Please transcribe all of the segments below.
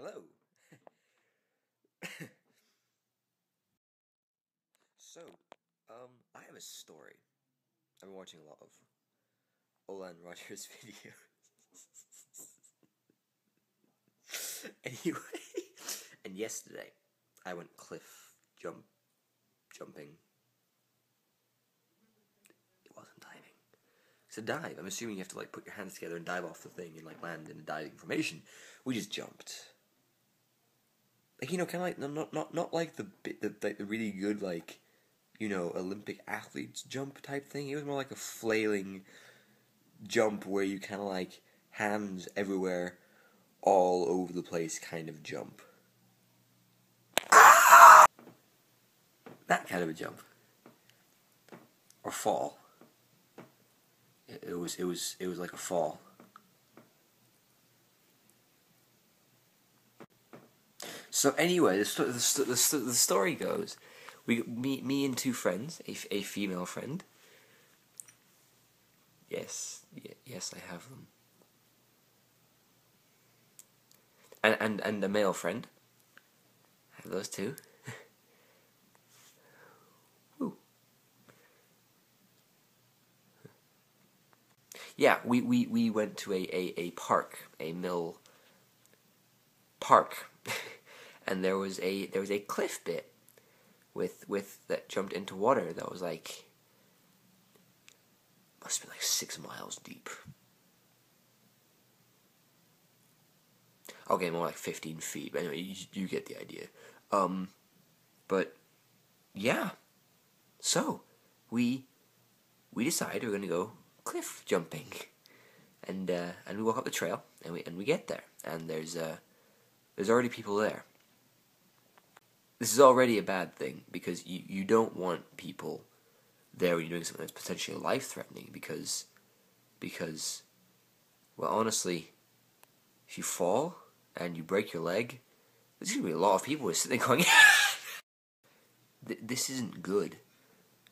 Hello. So, I have a story. I've been watching a lot of Olan Rogers videos. Anyway, and yesterday I went jumping. It wasn't diving. It's a dive. I'm assuming you have to put your hands together and dive off the thing and land in a diving formation. We just jumped. Kind of not like the really good Olympic athletes jump type thing. It was more like a flailing jump where you kind of hands everywhere, all over the place kind of jump. That kind of a jump. Or fall. It was like a fall. So anyway, the story goes, me and two friends, a female friend. Yes, I have them. And a male friend. I have those two. Woo. Yeah, we went to a park, a mill park. And there was a cliff bit with that jumped into water that was must be 6 miles deep. Okay, more like 15 feet. But anyway, you get the idea. But yeah. So we decided we're gonna go cliff jumping, and we walk up the trail, and we get there, and there's already people there. This is already a bad thing, because you don't want people there when you're doing something that's potentially life-threatening, because, well, honestly, if you fall and you break your leg, there's going to be a lot of people who are sitting there going, this isn't good.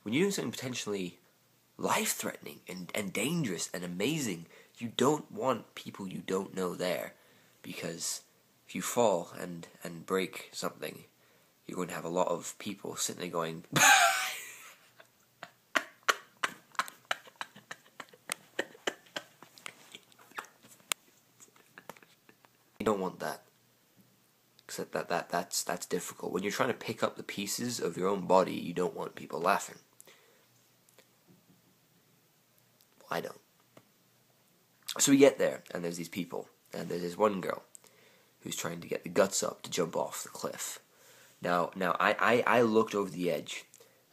When you're doing something potentially life-threatening and dangerous and amazing, you don't want people you don't know there, because if you fall and break something, you're going to have a lot of people sitting there going, you don't want that. Except that's difficult. When you're trying to pick up the pieces of your own body, you don't want people laughing. Well, I don't. So we get there, and there's these people, and there's this one girl who's trying to get the guts up to jump off the cliff. Now I looked over the edge,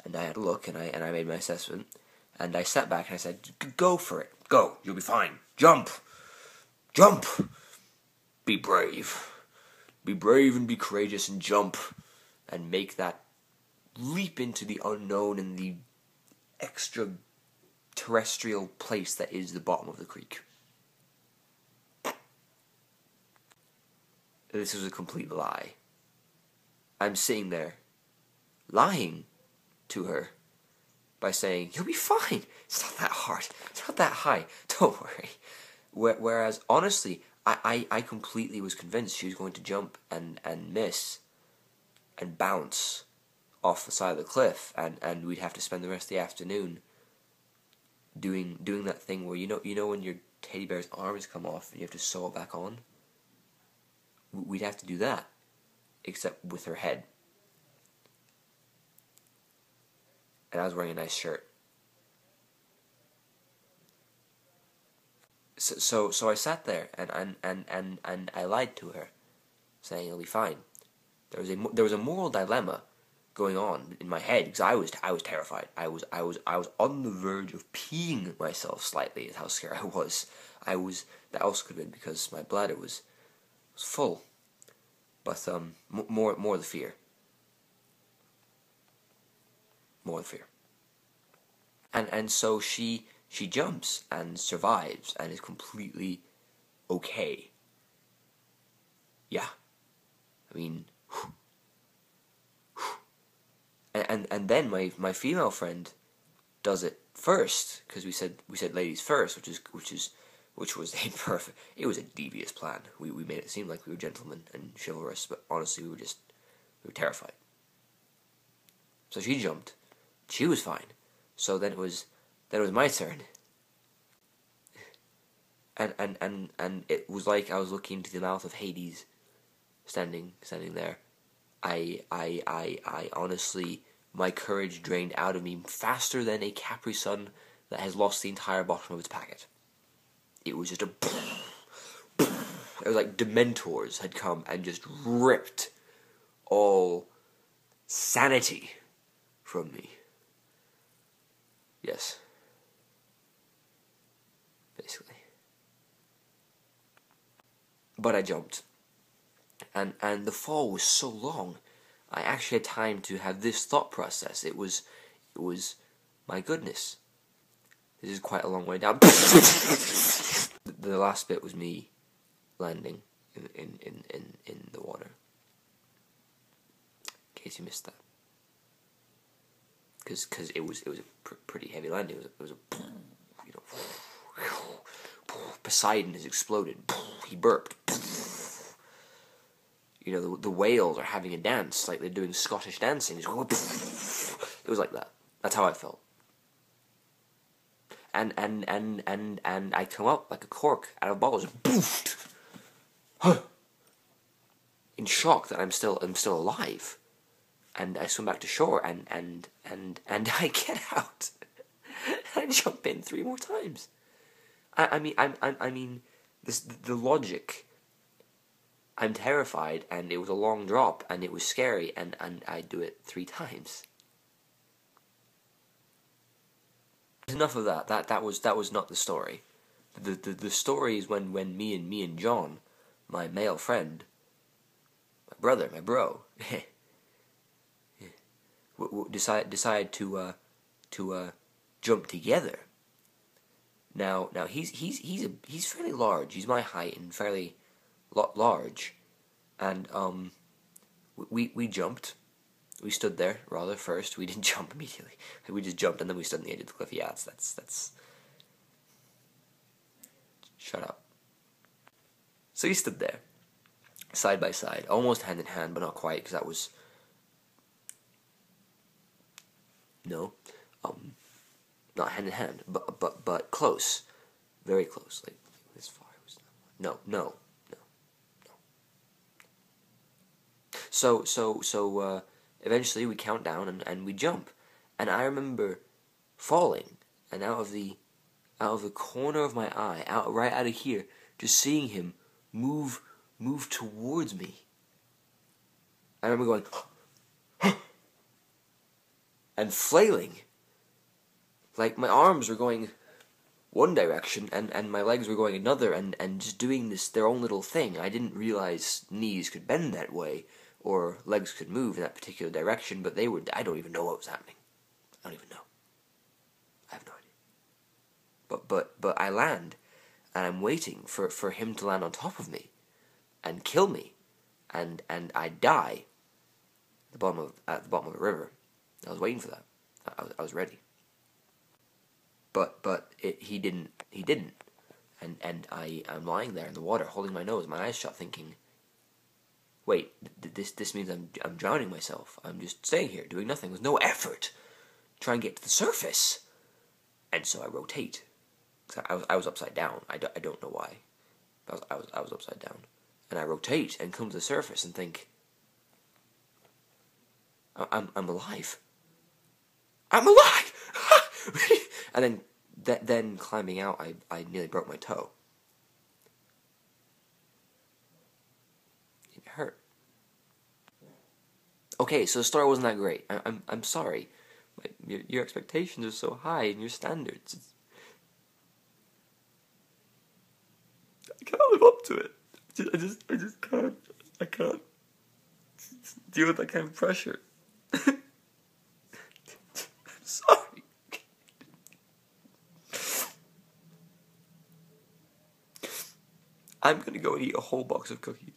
and I had a look, and I made my assessment, and I sat back and I said, "Go for it. Go. You'll be fine. Jump. Jump. Be brave. Be brave and be courageous and jump and make that leap into the unknown and the extraterrestrial place that is the bottom of the creek." This was a complete lie. I'm sitting there lying to her by saying, "You'll be fine. It's not that hard. It's not that high. Don't worry." Whereas, honestly, I completely was convinced she was going to jump and miss and bounce off the side of the cliff, and we'd have to spend the rest of the afternoon doing that thing where you know when your teddy bear's arms come off and you have to sew it back on? We'd have to do that, except with her head. And I was wearing a nice shirt. So I sat there and I lied to her, saying it'll be fine. There was a moral dilemma going on in my head, because I was terrified. I was on the verge of peeing myself slightly. Is how scared I was. That also could have been because my bladder was full. But more the fear. More the fear. And so she jumps and survives and is completely okay. Yeah. I mean, and then my female friend does it first, because we said ladies first, which which was a perfect. It was a devious plan. We made it seem like we were gentlemen and chivalrous, but honestly, we were terrified. So she jumped. She was fine. So then it was my turn. And it was like I was looking into the mouth of Hades, standing there. I honestly, my courage drained out of me faster than a Capri Sun that has lost the entire bottom of its packet. It was just a... It was like Dementors had come and just ripped all sanity from me. Yes. Basically. But I jumped. And the fall was so long, I actually had time to have this thought process. It was, my goodness, this is quite a long way down. The last bit was me landing in the water. In case you missed that, because it was a pretty heavy landing. It was a Poseidon has exploded. He burped. The whales are having a dance, like they're doing Scottish dancing. It was like that. That's how I felt. And I come up like a cork out of a bottle, just in shock that I'm still alive. And I swim back to shore, and I get out. I jump in 3 more times. I mean, the logic. I'm terrified, and it was a long drop, and it was scary, and I do it 3 times. Enough of that. That was not the story. The story is when me and John, my male friend, my brother, my bro, decide to jump together. Now he's fairly large. He's my height and fairly large, and we jumped. We stood there rather first. We didn't jump immediately. We just jumped and then we stood on the edge of the cliff. Yeah, that's. Shut up. So we stood there, side by side, almost hand in hand, but not quite, because that was. No, not hand in hand, but close, very close, like this far. No. So eventually we count down and we jump, and I remember falling, and out of the corner of my eye, right out of here, just seeing him move towards me. I remember going and flailing, like my arms were going one direction and my legs were going another, and just doing their own little thing. I didn't realize knees could bend that way, or legs could move in that particular direction, but they were. I don't even know what was happening. I don't even know. I have no idea. But I land, and I'm waiting for him to land on top of me, and kill me, and I die at the bottom of a river. I was waiting for that. I was ready. But he didn't, and I'm lying there in the water, holding my nose, my eyes shut, thinking, wait, this means I'm drowning myself. I'm just staying here, doing nothing, with no effort, trying to get to the surface. And so I rotate. I was upside down. I don't know why. I was upside down, and I rotate and come to the surface and think, I'm alive. I'm alive. And then climbing out, I nearly broke my toe. It hurt. Okay, so the story wasn't that great. I'm sorry. Your expectations are so high, and your standards. I can't live up to it. I just can't. I can't deal with that kind of pressure. I'm sorry. I'm gonna go and eat a whole box of cookies.